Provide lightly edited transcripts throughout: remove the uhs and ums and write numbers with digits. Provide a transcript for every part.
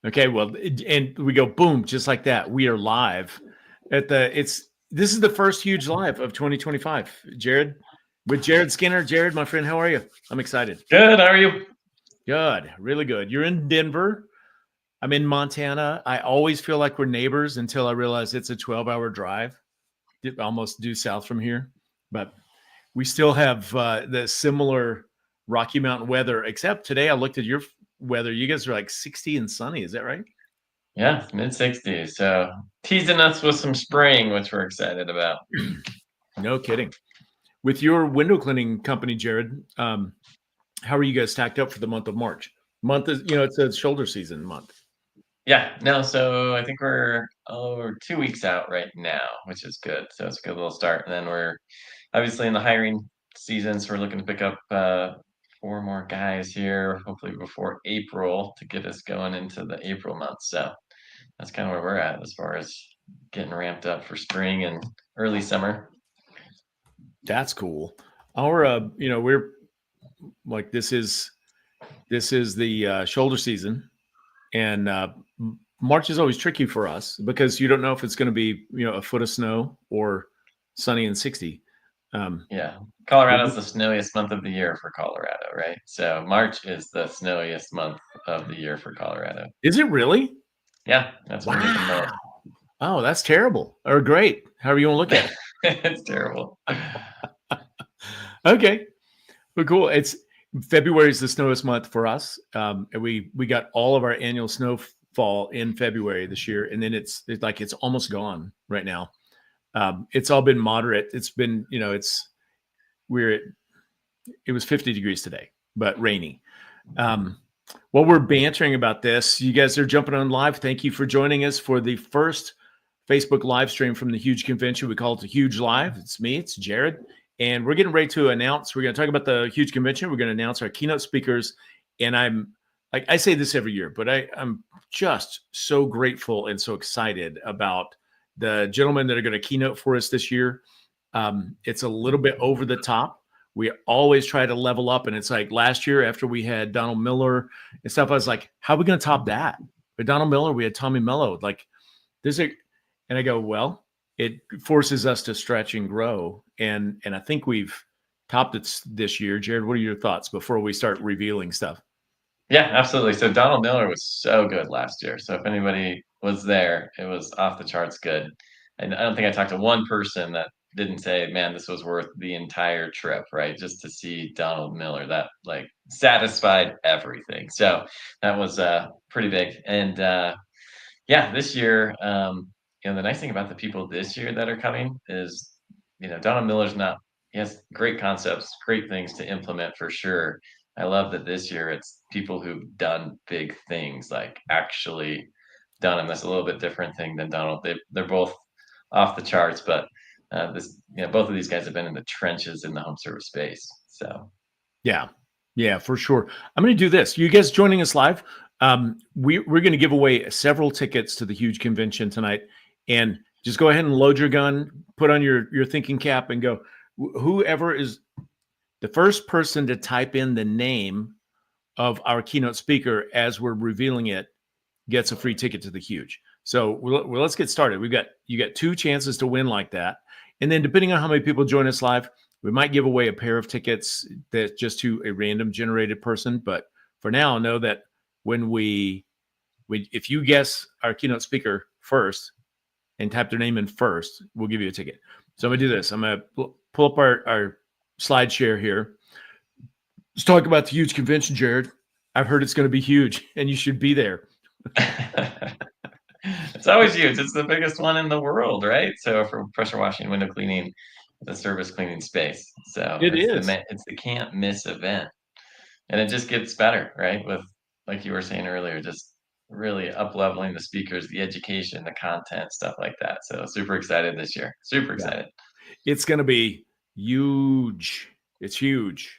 Okay, well, and we go boom, just like that. We are live at this is the first huge live of 2025. Jared, with Jared Skinner. Jared, my friend, how are you? I'm excited. Good. How are you? Good, really good. You're in Denver. I'm in Montana. I always feel like we're neighbors until I realize it's a 12-hour drive, almost due south from here. But we still have the similar Rocky Mountain weather, except today I looked at your weather. You guys are like 60 and sunny. Is that right? Yeah, mid-60s. So teasing us with some spring, which we're excited about. No kidding. With your window cleaning company, Jared, how are you guys stacked up for the month of March? Month is, it's a shoulder season month. Yeah, no, so I think we're 2 weeks out right now, which is good. So it's a good little start. And then we're obviously in the hiring season, so we're looking to pick up 4 more guys here, hopefully before April, to get us going into the April month. So that's kind of where we're at as far as getting ramped up for spring and early summer. That's cool. Our, we're like this is the shoulder season, and March is always tricky for us because you don't know if it's going to be a foot of snow or sunny and 60. Yeah, Colorado's the snowiest month of the year for Colorado, right? So March is the snowiest month of the year for Colorado. Is it really? Yeah, that's when we get the most. Wow. Oh, that's terrible or great. However you want to look at it. It's terrible. Okay. But cool. It's February is the snowiest month for us. And we got all of our annual snowfall in February this year. And then it's almost gone right now. It's all been moderate. It's been, it was 50 degrees today, but rainy. While we're bantering about this, you guys are jumping on live. Thank you for joining us for the first Facebook live stream from the Huge Convention. We call it the Huge Live. It's me, it's Jared. And we're getting ready to announce, we're going to talk about the Huge Convention. We're going to announce our keynote speakers. And I'm like, I say this every year, but I'm just so grateful and so excited about the gentlemen that are going to keynote for us this year. It's a little bit over the top. We always try to level up. And it's like last year after we had Donald Miller and stuff, I was like, how are we going to top that? With Donald Miller, we had Tommy Mello. Like, and I go, well, it forces us to stretch and grow. And I think we've topped it this year. Jared, what are your thoughts before we start revealing stuff? Yeah, absolutely. So Donald Miller was so good last year. So if anybody was there, it was off the charts good. And I don't think I talked to one person that didn't say, man, this was worth the entire trip, right? Just to see Donald Miller, that like satisfied everything. So that was pretty big. And yeah, this year, the nice thing about the people this year that are coming is, Donald Miller's not, he has great concepts, great things to implement for sure. I love that this year it's people who've done big things, like actually done them. That's a little bit different thing than Donald. They're both off the charts, but both of these guys have been in the trenches in the home service space. So Yeah, for sure. I'm going to do this. You guys joining us live? We're going to give away several tickets to the Huge Convention tonight, and just go ahead and load your gun, put on your thinking cap, and go. Whoever is the first person to type in the name of our keynote speaker as we're revealing it gets a free ticket to the Huge. So let's get started. You got 2 chances to win like that, and then depending on how many people join us live, we might give away a pair of tickets that just to a random generated person. But for now, know that when if you guess our keynote speaker first and type their name in first, we'll give you a ticket. So I'm gonna do this. I'm gonna pull up our slide share here. Let's talk about the Huge Convention, Jared. I've heard it's going to be huge, and you should be there. It's always huge. It's the biggest one in the world, right? So for pressure washing, window cleaning, the service cleaning space. So it's the can't miss event, and it just gets better, right? With, like you were saying earlier, just really up leveling the speakers, the education, the content, stuff like that. So super excited this year. Super excited. It's going to be huge. It's huge.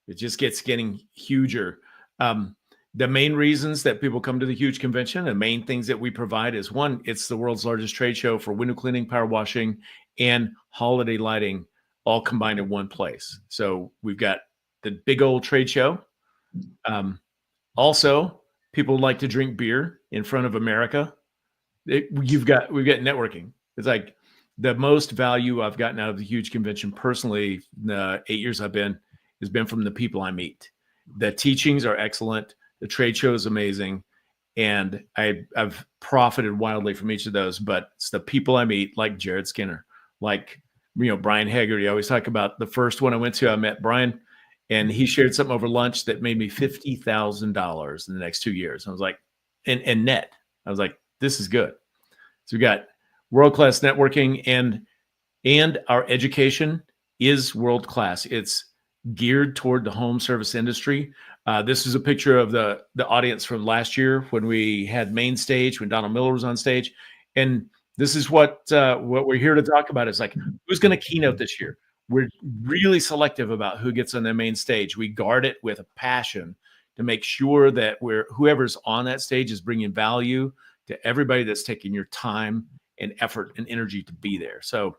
It just getting huger. The main reasons that people come to the Huge Convention, the main things that we provide is, one, it's the world's largest trade show for window cleaning, power washing, and holiday lighting all combined in one place. So we've got the big old trade show. Also, people like to drink beer in front of America. We've got networking. It's like the most value I've gotten out of the huge convention personally, the 8 years I've been, has been from the people I meet. The teachings are excellent. The trade show is amazing. And I've profited wildly from each of those, but it's the people I meet, like Jared Skinner, like, Brian Haggerty. I always talk about the first one I went to, I met Brian, and he shared something over lunch that made me $50,000 in the next 2 years. I was like, and net. I was like, this is good. So we got world-class networking, and our education is world-class. It's geared toward the home service industry. This is a picture of the audience from last year when we had main stage, when Donald Miller was on stage. And this is what we're here to talk about, is like, who's going to keynote this year? We're really selective about who gets on the main stage. We guard it with a passion to make sure that whoever's on that stage is bringing value to everybody that's taking your time and effort and energy to be there. So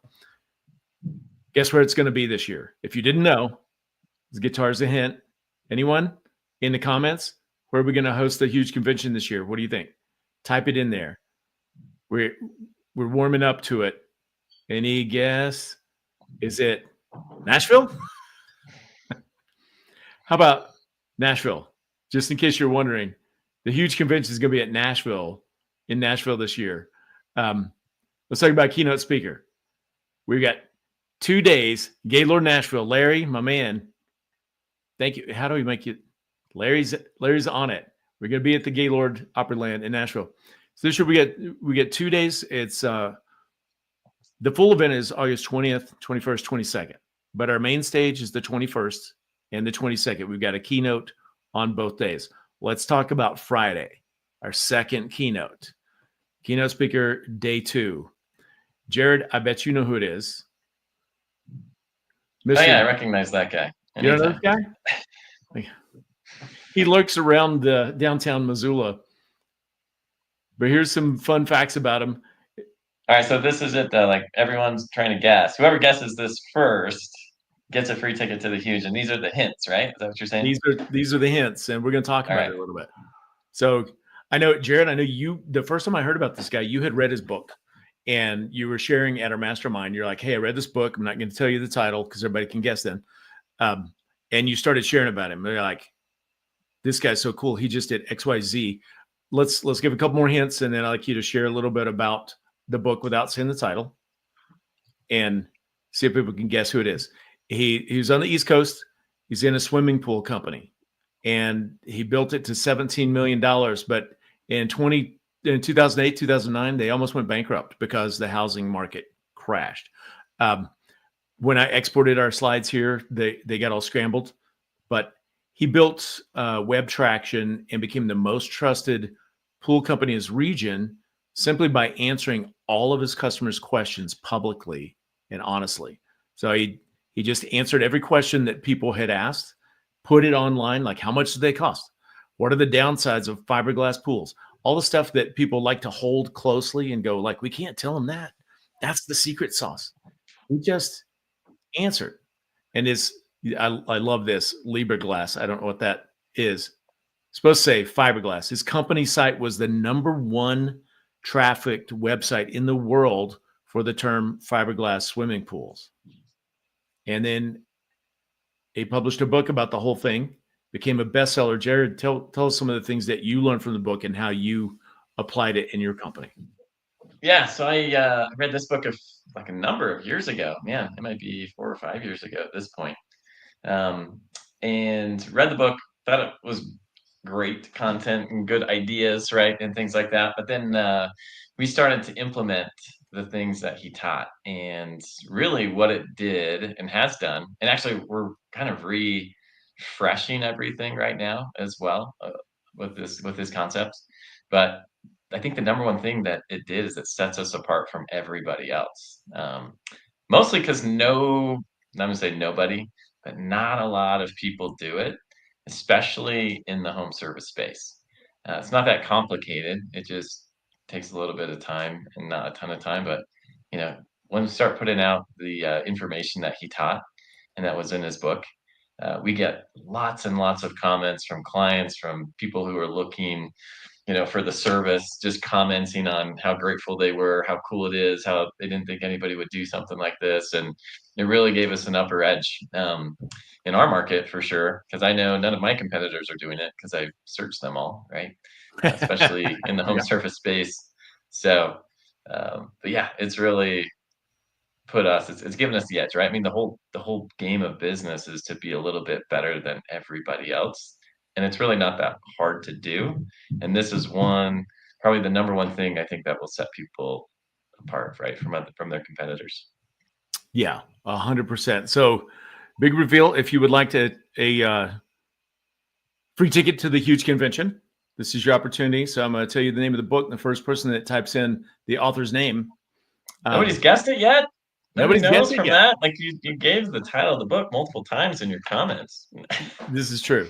guess where it's going to be this year? If you didn't know, guitar's a hint. Anyone in the comments? Where are we going to host the huge convention this year? What do you think? Type it in there. We're warming up to it. Any guess? Is it Nashville? How about Nashville? Just in case you're wondering, the huge convention is going to be at Nashville, in Nashville this year. Let's talk about keynote speaker. We've got 2 days. Gaylord Nashville. Larry, my man. Thank you. How do we make it? Larry's on it. We're going to be at the Gaylord Opryland in Nashville. So this year we get 2 days. It's the full event is August 20th, 21st, 22nd. But our main stage is the 21st and the 22nd. We've got a keynote on both days. Let's talk about Friday, our second keynote. Keynote speaker, day 2. Jared, I bet you know who it is. Mr. Oh, yeah, I recognize that guy. Anytime. You know that guy? He lurks around the downtown Missoula. But here's some fun facts about him. All right, so this is it, though. Like, everyone's trying to guess. Whoever guesses this first gets a free ticket to the huge. And these are the hints, right? Is that what you're saying? These are the hints, and we're going to talk about it a little bit. So I know, Jared, the first time I heard about this guy, you had read his book. And you were sharing at our mastermind. You're like, hey, I read this book. I'm not going to tell you the title because everybody can guess then. And you started sharing about him. They're like, this guy's so cool. He just did XYZ. Let's give a couple more hints, and then I'd like you to share a little bit about the book without saying the title, and see if people can guess who it is. He was on the East Coast. He's in a swimming pool company, and he built it to $17 million. But in 2008, 2009, they almost went bankrupt because the housing market crashed. When I exported our slides here, they got all scrambled, but he built web traction and became the most trusted pool company in his region simply by answering all of his customers' questions publicly and honestly. So he just answered every question that people had asked, put it online, like how much do they cost? What are the downsides of fiberglass pools? All the stuff that people like to hold closely and go like, we can't tell them that. That's the secret sauce. He just answered. And I love this Glass. I don't know what that is. It's supposed to say fiberglass. His company site was the #1 trafficked website in the world for the term fiberglass swimming pools. And then he published a book about the whole thing, became a bestseller. Jared, tell us some of the things that you learned from the book and how you applied it in your company. Yeah, so I read this book like a number of years ago. Man, it might be 4 or 5 years ago at this point. And read the book, thought it was great content and good ideas, right, and things like that. But then we started to implement the things that he taught, and really what it did and has done, and actually we're kind of refreshing everything right now as well with his concepts. But I think the number one thing that it did is it sets us apart from everybody else. Mostly because I'm gonna say nobody, but not a lot of people do it, especially in the home service space. It's not that complicated. It just takes a little bit of time and not a ton of time. But when we start putting out the information that he taught and that was in his book, we get lots and lots of comments from clients, from people who are looking, for the service, just commenting on how grateful they were, how cool it is, how they didn't think anybody would do something like this. And it really gave us an upper edge in our market for sure, because I know none of my competitors are doing it because I searched them all, right? Especially in the home Yeah. service space. So, but yeah, it's really it's given us the edge, right? I mean, the whole game of business is to be a little bit better than everybody else, and it's really not that hard to do. And this is probably the number one thing I think that will set people apart, right, from their competitors. Yeah, 100%. So, big reveal. If you would like a free ticket to the huge convention, this is your opportunity. So, I'm going to tell you the name of the book. The first person that types in the author's name, Nobody's um, guessed it yet. Nobody nobody's knows guessed it from yet. that. Like you gave the title of the book multiple times in your comments. This is true.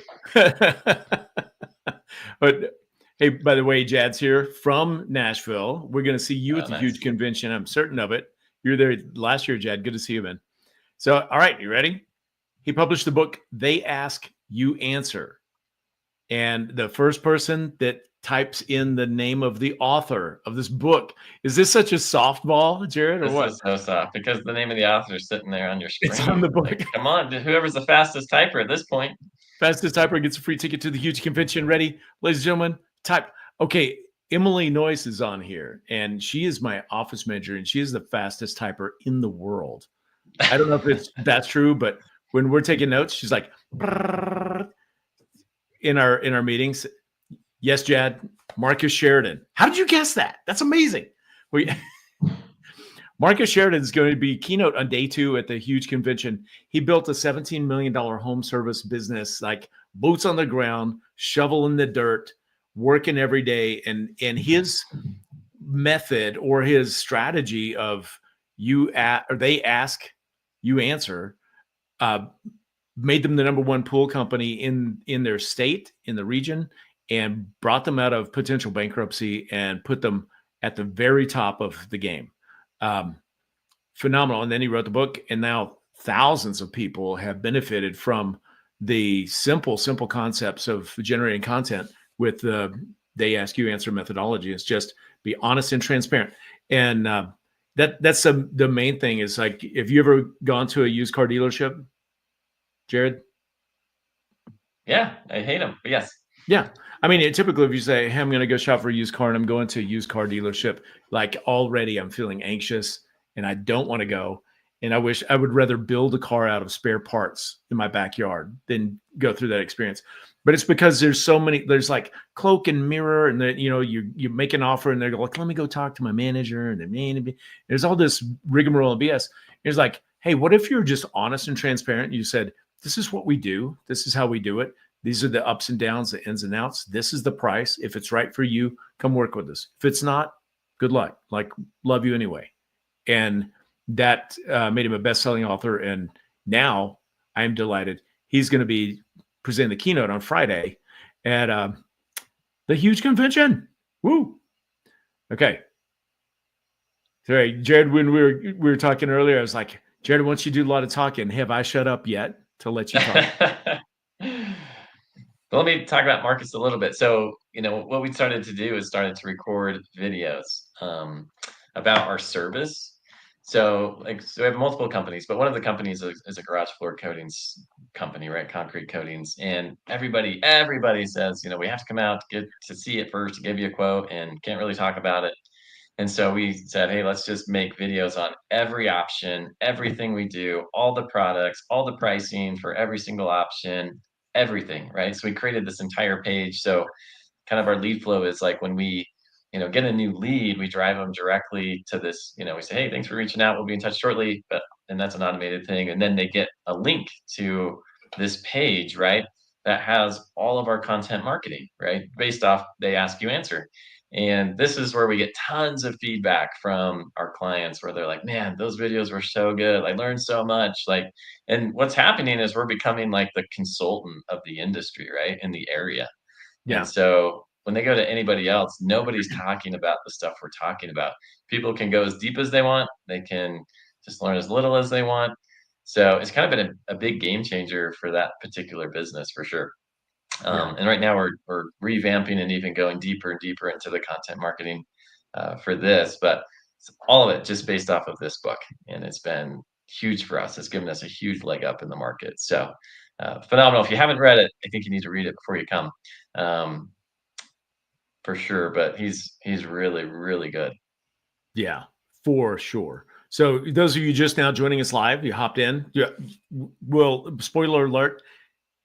But hey, by the way, Jad's here from Nashville. We're going to see you at Oh, the huge nice. convention. I'm certain of it. You were there last year, Jad. Good to see you, man. So, all right, you ready? He published the book, They Ask, You Answer. And the first person that types in the name of the author of this book, is this such a softball, Jared, or This what? is so soft because the name of the author is sitting there on your It's on screen. the book. Like, come on, whoever's the fastest typer at this point. Fastest typer gets a free ticket to the huge convention. Ready, ladies and gentlemen? Type. Okay, Emily Noyce is on here, and she is my office manager, and she is the fastest typer in the world. I don't know if that's true, but when we're taking notes, she's like in our meetings. Yes, Jad. Marcus Sheridan. How did you guess that? That's amazing. Marcus Sheridan is going to be keynote on day 2 at the huge convention. He built a $17 million home service business, like boots on the ground, shovel in the dirt, working every day. And his method or his strategy of they ask, you answer, made them the number one pool company in their state, in the region, and brought them out of potential bankruptcy and put them at the very top of the game. Phenomenal. And then he wrote the book, and now thousands of people have benefited from the simple concepts of generating content with the They Ask You Answer methodology. It's just be honest and transparent. And that's the main thing is, like, if you ever gone to a used car dealership, Jared? Yeah, I hate them. But yes. Yeah. I mean, typically, if you say, hey, I'm going to go shop for a used car and I'm going to a used car dealership, like already I'm feeling anxious and I don't want to go. And I would rather build a car out of spare parts in my backyard than go through that experience. But it's because there's like cloak and mirror, and then, you make an offer and they're like, let me go talk to my manager. And then there's all this rigmarole and BS. It's like, hey, what if you're just honest and transparent? You said, this is what we do. This is how we do it. These are the ups and downs, the ins and outs. This is the price. If it's right for you, come work with us. If it's not, good luck. Like, love you anyway. And that made him a best-selling author. And now I'm delighted. He's going to be presenting the keynote on Friday at the huge convention. Woo! Okay. Sorry, Jared, when we were talking earlier, I was like, Jared, once you do a lot of talking, have I shut up yet to let you talk? Well, let me talk about Marcus a little bit. So, what we started to do is started to record videos about our service. So we have multiple companies, but one of the companies is a garage floor coatings company, right? Concrete coatings. And everybody says, we have to come out, get to see it first, to give you a quote, and can't really talk about it. And so we said, hey, let's just make videos on every option, everything we do, all the products, all the pricing for every single option, everything, right? So we created this entire page. So kind of our lead flow is like when we, get a new lead, we drive them directly to this, we say, hey, thanks for reaching out. We'll be in touch shortly. And that's an automated thing. And then they get a link to this page, right? That has all of our content marketing, right? Based off They Ask You Answer. And this is where we get tons of feedback from our clients where they're like, man, those videos were so good. I learned so much. And what's happening is we're becoming like the consultant of the industry, right? In the area. And Yeah. so when they go to anybody else, nobody's talking about the stuff we're talking about. People can go as deep as they want. They can just learn as little as they want. So it's kind of been a big game changer for that particular business for sure. Yeah. And right now we're revamping and even going deeper and deeper into the content marketing for this, but all of it just based off of this book, and it's been huge for us. It's given us a huge leg up in the market. So phenomenal. If you haven't read it, I think you need to read it before you come, um, for sure. But he's really really good. Yeah, for sure. So those of you just now joining us live, you hopped in. Yeah, well, spoiler alert,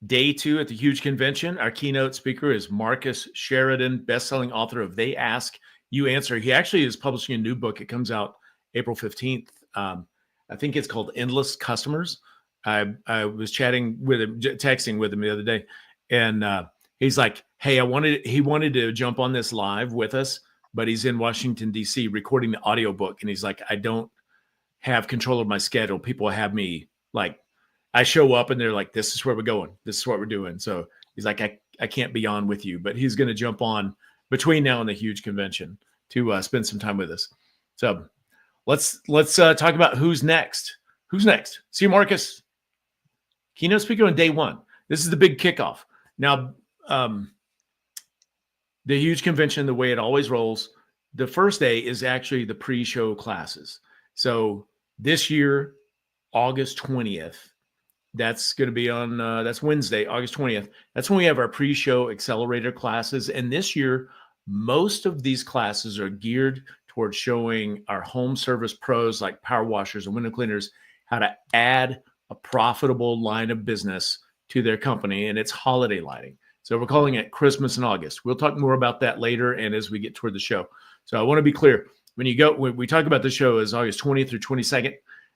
day 2 at the huge convention. Our keynote speaker is Marcus Sheridan, best-selling author of They Ask, You Answer. He actually is publishing a new book. It comes out April 15th. I think it's called Endless Customers. I was chatting with him, texting with him the other day, and he's like, "Hey, he wanted to jump on this live with us, but he's in Washington D.C. recording the audiobook, and he's like, I don't have control of my schedule. People have me like, I show up and they're like, this is where we're going. This is what we're doing. So he's like, I can't be on with you, but he's going to jump on between now and the huge convention to spend some time with us. So let's talk about who's next. Who's next? See you, Marcus, keynote speaker on day 1. This is the big kickoff. Now, the huge convention, the way it always rolls, the first day is actually the pre-show classes. So this year, August 20th, that's going to be on, that's Wednesday, August 20th. That's when we have our pre-show accelerator classes. And this year, most of these classes are geared towards showing our home service pros like power washers and window cleaners how to add a profitable line of business to their company. And it's holiday lighting. So we're calling it Christmas in August. We'll talk more about that later and as we get toward the show. So I want to be clear. When we talk about the show is August 20th through 22nd.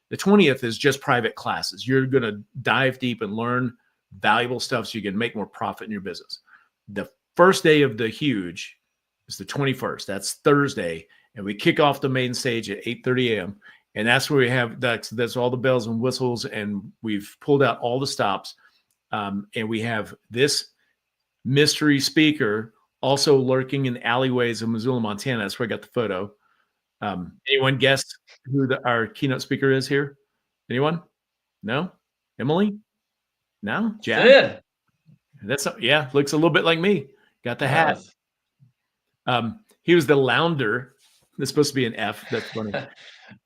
The 20th is just private classes. You're going to dive deep and learn valuable stuff so you can make more profit in your business. The first day of the huge is the 21st. That's Thursday. And we kick off the main stage at 8:30 a.m. And that's where we have, that's all the bells and whistles. And we've pulled out all the stops. And we have this mystery speaker also lurking in the alleyways of Missoula, Montana. That's where I got the photo. Anyone guess who our keynote speaker is here? Anyone? No? Emily? No? Jack? Sid. Yeah, looks a little bit like me. Got the hat. He was the founder. That's supposed to be an F. That's funny.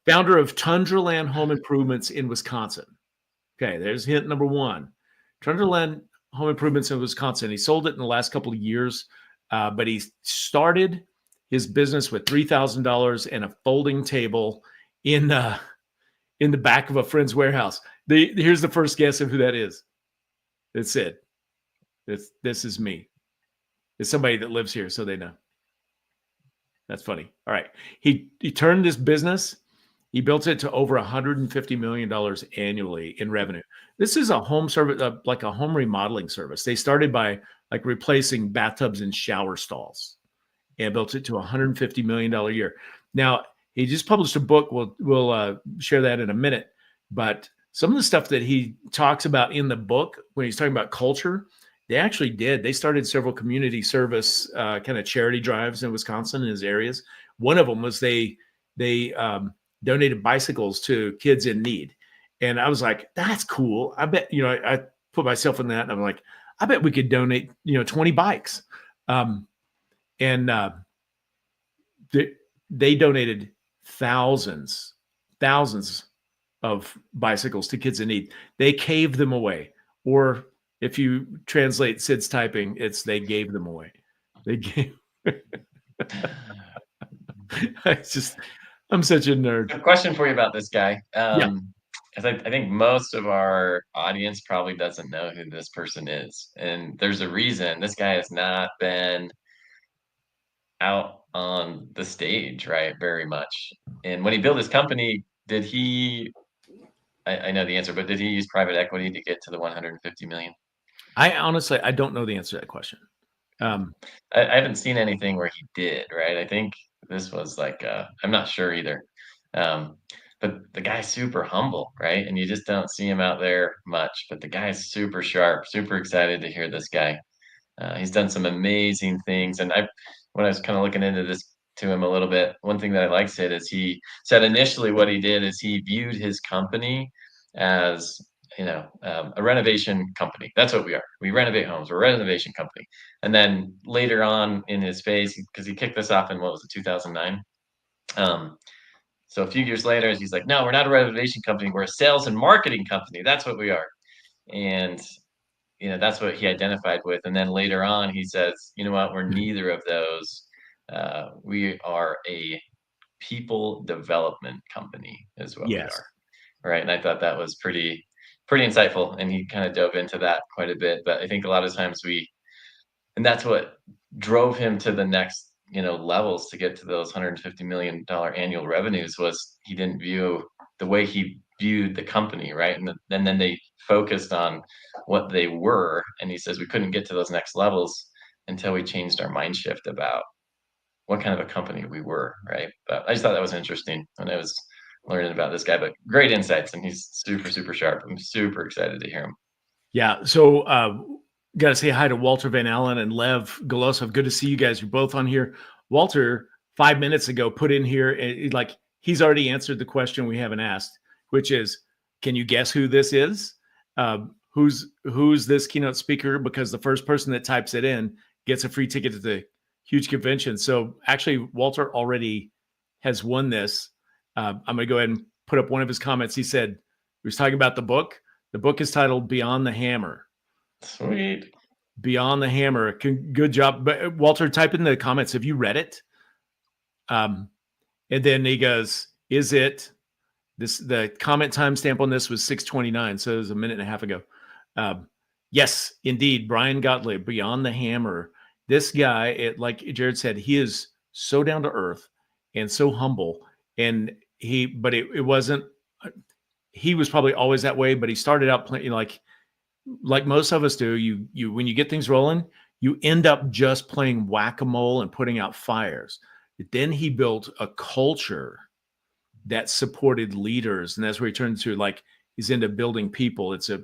Founder of Tundraland Home Improvements in Wisconsin. Okay, there's hint number 1. Tundraland Home Improvements in Wisconsin. He sold it in the last couple of years, but he started his business with $3,000 and a folding table in the back of a friend's warehouse. Here's the first guess of who that is. It's it. This is me. It's somebody that lives here, so they know. That's funny. All right. He turned this business. He built it to over $150 million annually in revenue. This is a home service, like a home remodeling service. They started by like replacing bathtubs and shower stalls and built it to $150 million a year. Now, he just published a book. We'll share that in a minute. But some of the stuff that he talks about in the book, when he's talking about culture, they actually did. They started several community service kind of charity drives in Wisconsin in his areas. One of them was they donated bicycles to kids in need. And I was like, that's cool. I bet, I put myself in that and I'm like, I bet we could donate, 20 bikes. And they donated thousands of bicycles to kids in need. They caved them away. Or if you translate Sid's typing, it's they gave them away. They gave. I'm such a nerd. A question for you about this guy. Yeah. I think most of our audience probably doesn't know who this person is. And there's a reason. This guy has not been out on the stage, right, very much. And when he built his company, did he, I know the answer, but did he use private equity to get to the 150 million? I honestly, I don't know the answer to that question. I haven't seen anything where he did, right? I think this was like, I'm not sure either. But the guy's super humble, right? And you just don't see him out there much. But the guy's super sharp, super excited to hear this guy. He's done some amazing things. And when I was kind of looking into this to him a little bit, one thing that I like said is he said initially what he did is he viewed his company as a renovation company. That's what we are. We renovate homes. We're a renovation company. And then later on in his phase, because he kicked this off in, what was it, 2009? So a few years later, he's like, no, we're not a renovation company. We're a sales and marketing company. That's what we are. And that's what he identified with. And then later on, he says, you know what, we're neither of those. We are a people development company is what we Yes. are. Right. And I thought that was pretty insightful. And he kind of dove into that quite a bit. But I think a lot of times and that's what drove him to the next, levels to get to those $150 million annual revenues was he didn't view the way he viewed the company, right? And then they focused on what they were. And he says we couldn't get to those next levels until we changed our mind shift about what kind of a company we were, right? But I just thought that was interesting when I was learning about this guy, but great insights, and he's super, super sharp. I'm super excited to hear him. Yeah. So, got to say hi to Walter Van Allen and Lev Golosov. Good to see you guys. You're both on here. Walter, 5 minutes ago, put in here, he's already answered the question we haven't asked, which is, can you guess who this is? Who's this keynote speaker? Because the first person that types it in gets a free ticket to the huge convention. So actually, Walter already has won this. I'm going to go ahead and put up one of his comments. He said, he was talking about the book. The book is titled Beyond the Hammer. Sweet. Beyond the Hammer. Good job. But Walter, type in the comments. Have you read it? And then he goes, is it this? The comment timestamp on this was 6:29. So it was a minute and a half ago. Yes, indeed. Brian Gottlieb, Beyond the Hammer. This guy, like Jared said, he is so down to earth and so humble. And it wasn't, he was probably always that way, but he started out playing like most of us do. You when you get things rolling, you end up just playing whack-a-mole and putting out fires. But then he built a culture that supported leaders, and that's where he turned to, like, he's into building people. It's a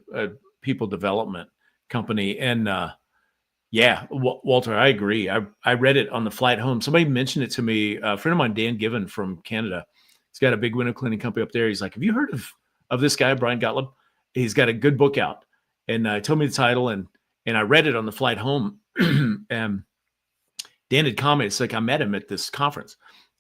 people development company. And yeah, Walter, I agree. I read it on the flight home. Somebody mentioned it to me. A friend of mine, Dan Given from Canada, he's got a big window cleaning company up there. He's like, have you heard of this guy, Brian Gottlieb? He's got a good book out. And told me the title, and I read it on the flight home. And Dan had commented, it's like, I met him at this conference.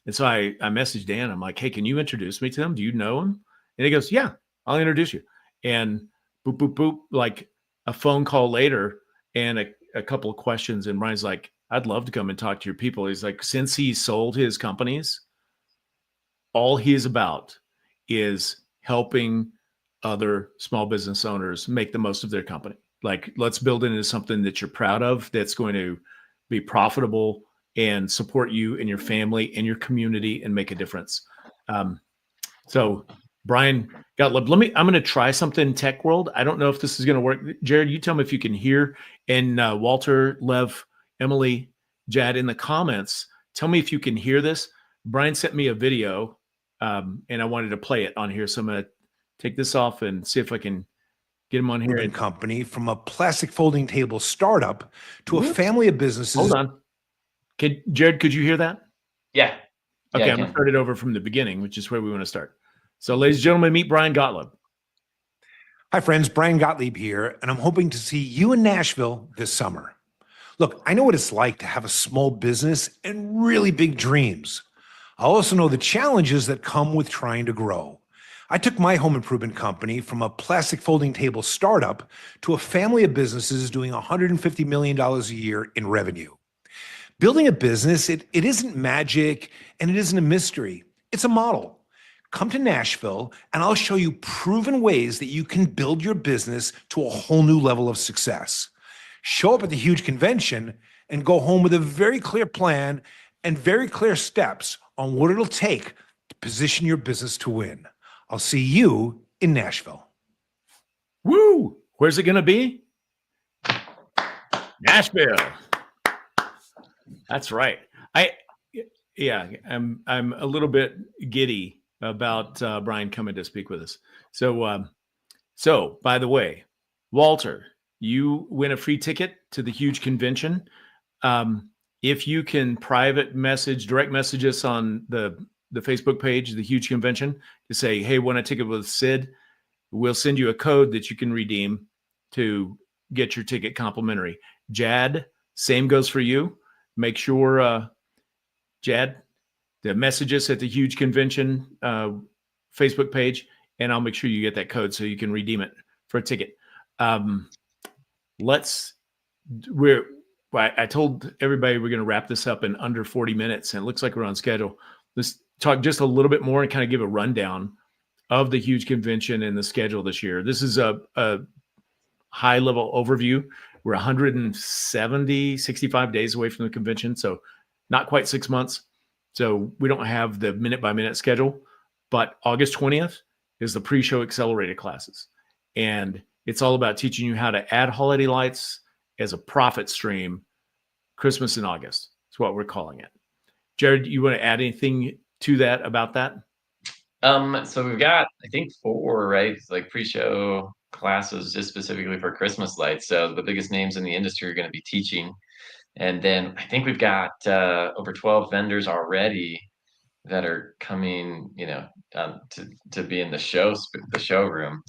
And so I messaged Dan. I'm like, hey, can you introduce me to him? Do you know him? And he goes, yeah, I'll introduce you. And boop, boop, boop, like a phone call later and a couple of questions. And Brian's like, I'd love to come and talk to your people. He's like, since he sold his companies, all he is about is helping other small business owners make the most of their company. Like, let's build it into something that you're proud of, that's going to be profitable and support you and your family and your community and make a difference. So Brian Gottlieb, I'm going to try something in tech world. I don't know if this is going to work. Jared, you tell me if you can hear. And Walter, Lev, Emily, Jad, in the comments, tell me if you can hear this. Brian sent me a video, and I wanted to play it on here. So I'm going to take this off and see if I can get him on here. Company, from a plastic folding table startup to a family of businesses. Hold on. Jared, could you hear that? Yeah. Okay, I'm going to start it over from the beginning, which is where we want to start. So, ladies and gentlemen, meet Brian Gottlieb. Hi, friends. Brian Gottlieb here, and I'm hoping to see you in Nashville this summer. Look, I know what it's like to have a small business and really big dreams. I also know the challenges that come with trying to grow. I took my home improvement company from a plastic folding table startup to a family of businesses doing $150 million a year in revenue. Building a business, it isn't magic and it isn't a mystery. It's a model. Come to Nashville and I'll show you proven ways that you can build your business to a whole new level of success. Show up at the huge convention and go home with a very clear plan and very clear steps on what it'll take to position your business to win. I'll see you in Nashville. Woo! Where's it going to be? Nashville. That's right. I'm a little bit giddy about Brian coming to speak with us. So by the way, Walter, you win a free ticket to the huge convention. If you can direct message us on the Facebook page, the huge convention, to say, hey, want a ticket with Sid, we'll send you a code that you can redeem to get your ticket complimentary. Jad, same goes for you. Make sure, Jad, to message us at the Huge Convention Facebook page, and I'll make sure you get that code so you can redeem it for a ticket. I told everybody we're going to wrap this up in under 40 minutes, and it looks like we're on schedule. Let's talk just a little bit more and kind of give a rundown of the Huge Convention and the schedule this year. This is a high-level overview. We're 65 days away from the convention, so not quite 6 months. So we don't have the minute-by-minute schedule, but August 20th is the pre-show accelerated classes. And it's all about teaching you how to add holiday lights as a profit stream, Christmas in August. That's what we're calling it. Jared, you want to add anything to that about that? So we've got, I think, 4, right? Like pre-show classes just specifically for Christmas lights. So the biggest names in the industry are going to be teaching. And then I think we've got over 12 vendors already that are coming, to be in the showroom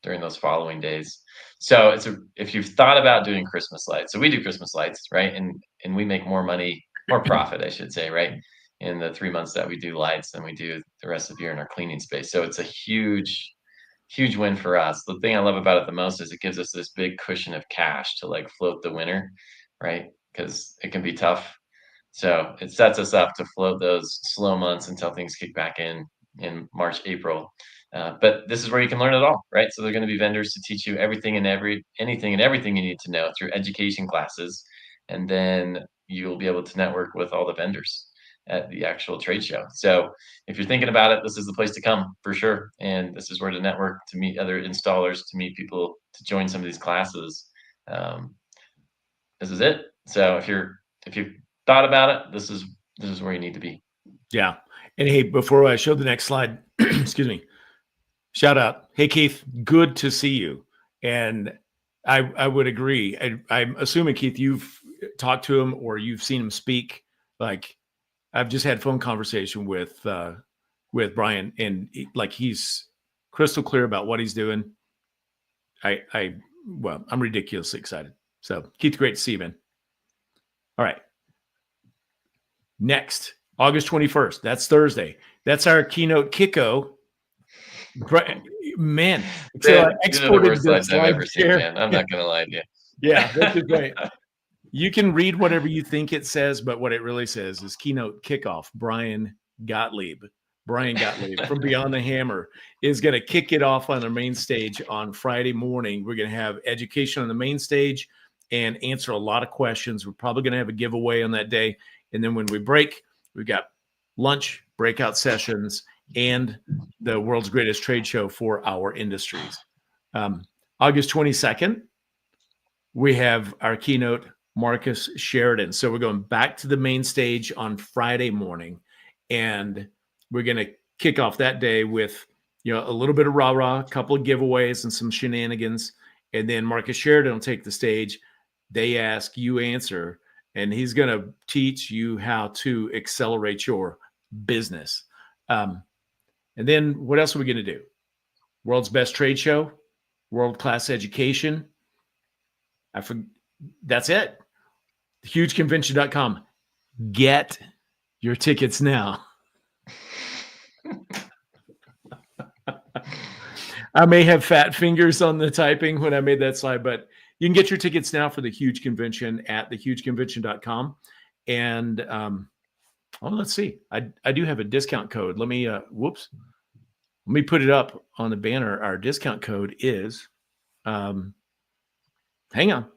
during those following days. So if you've thought about doing Christmas lights, so we do Christmas lights, right? And we make more money, more profit, I should say, right? In the 3 months that we do lights than we do the rest of the year in our cleaning space. So it's a huge win for us. The thing I love about it the most is it gives us this big cushion of cash to like float the winter, right? Because it can be tough. So it sets us up to float those slow months until things kick back in March, April. But this is where you can learn it all, right? So they're going to be vendors to teach you anything and everything you need to know through education classes. And then you'll be able to network with all the vendors at the actual trade show. So if you're thinking about it, this is the place to come for sure. And this is where to network, to meet other installers, to meet people, to join some of these classes. This is it. So if you've thought about it, this is where you need to be. Yeah. And hey, before I show the next slide, excuse me, shout out. Hey, Keith, good to see you. And I would agree. I'm assuming, Keith, you've talked to him or you've seen him speak. Like, I've just had phone conversation with Brian, and he's crystal clear about what he's doing. I'm ridiculously excited. So, Keith, great to see you, man. All right. Next, August 21st. That's Thursday. That's our keynote kicko. Man, so I exported the slides I've ever seen, man. I'm not gonna lie to you. Yeah, that's great. You can read whatever you think it says, but what it really says is keynote kickoff. Brian Gottlieb from Beyond the Hammer is going to kick it off on the main stage on Friday morning. We're going to have education on the main stage and answer a lot of questions. We're probably going to have a giveaway on that day. And then when we break, we've got lunch, breakout sessions, and the world's greatest trade show for our industries. August 22nd, we have our keynote, Marcus Sheridan. So we're going back to the main stage on Friday morning, and we're going to kick off that day with, a little bit of rah-rah, a couple of giveaways and some shenanigans. And then Marcus Sheridan will take the stage. They ask, you answer, and he's going to teach you how to accelerate your business. And then what else are we going to do? World's best trade show, world-class education. That's it. HugeConvention.com. Get your tickets now. I may have fat fingers on the typing when I made that slide, but you can get your tickets now for the Huge Convention at thehugeconvention.com. And let's see. I do have a discount code. Let me put it up on the banner. Our discount code is, hang on.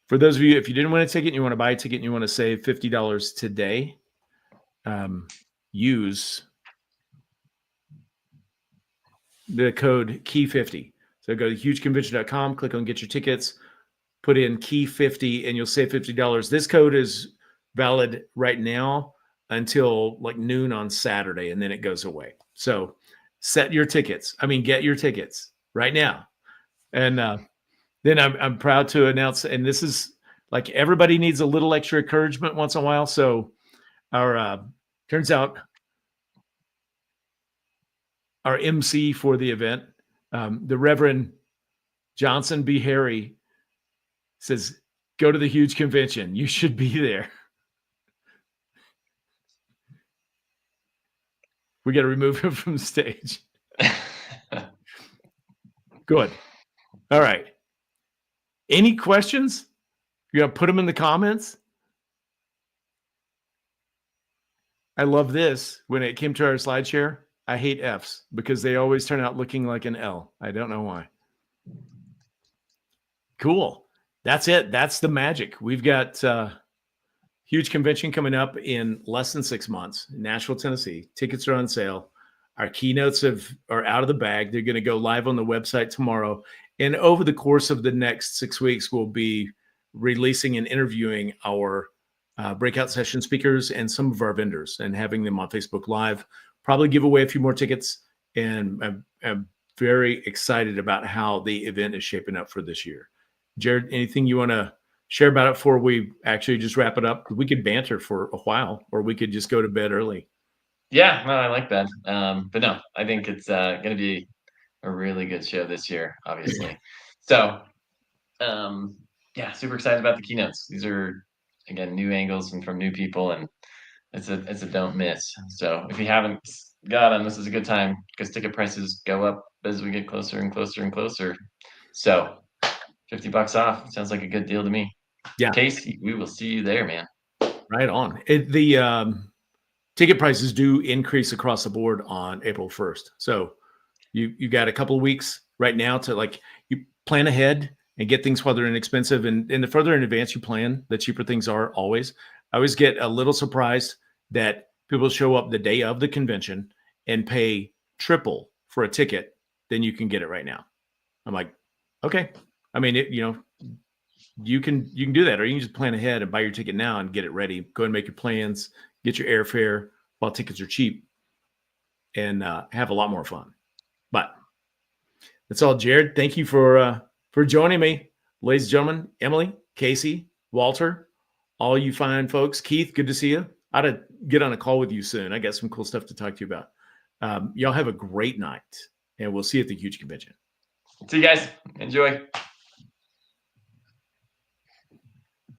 For those of you, if you didn't win a ticket and you want to buy a ticket and you want to save $50 today, use the code KEY50. So go to hugeconvention.com, click on get your tickets, put in KEY50, and you'll save $50. This code is valid right now until like noon on Saturday, and then it goes away. So get your tickets right now. And then I'm proud to announce, and this is like everybody needs a little extra encouragement once in a while. So turns out our MC for the event The Reverend Johnson B. Harry says, go to the huge convention. You should be there. We got to remove him from the stage. Good. All right. Any questions? You're going to put them in the comments? I love this. When it came to our slide share, I hate Fs because they always turn out looking like an L. I don't know why. Cool. That's it. That's the magic. We've got huge convention coming up in less than 6 months, Nashville, Tennessee. Tickets are on sale. Our keynotes are out of the bag. They're going to go live on the website tomorrow. And over the course of the next 6 weeks, we'll be releasing and interviewing our breakout session speakers and some of our vendors and having them on Facebook Live. Probably give away a few more tickets. And I'm very excited about how the event is shaping up for this year. Jared, anything you want to share about it before we actually just wrap it up? We could banter for a while, or we could just go to bed early. Yeah, no, I like that. But no, I think it's going to be a really good show this year, obviously. So, yeah, super excited about the keynotes. These are, again, new angles and from new people, and it's a don't miss. So if you haven't got them, this is a good time because ticket prices go up as we get closer and closer and closer. So $50 off sounds like a good deal to me. Yeah. Casey, we will see you there, man. Right on. The ticket prices do increase across the board on April 1st. So you got a couple of weeks right now to you plan ahead and get things while they're inexpensive. And the further in advance you plan, the cheaper things are always. I always get a little surprised that people show up the day of the convention and pay triple for a ticket than you can get it right now. I'm like, okay. I mean, you can do that, or you can just plan ahead and buy your ticket now and get it ready. Go and make your plans, get your airfare while tickets are cheap, and have a lot more fun. But that's all, Jared. Thank you for joining me, ladies and gentlemen. Emily, Casey, Walter, all you fine folks. Keith, good to see you. I ought to get on a call with you soon. I got some cool stuff to talk to you about. Y'all have a great night, and we'll see you at the huge convention. See you guys. Enjoy.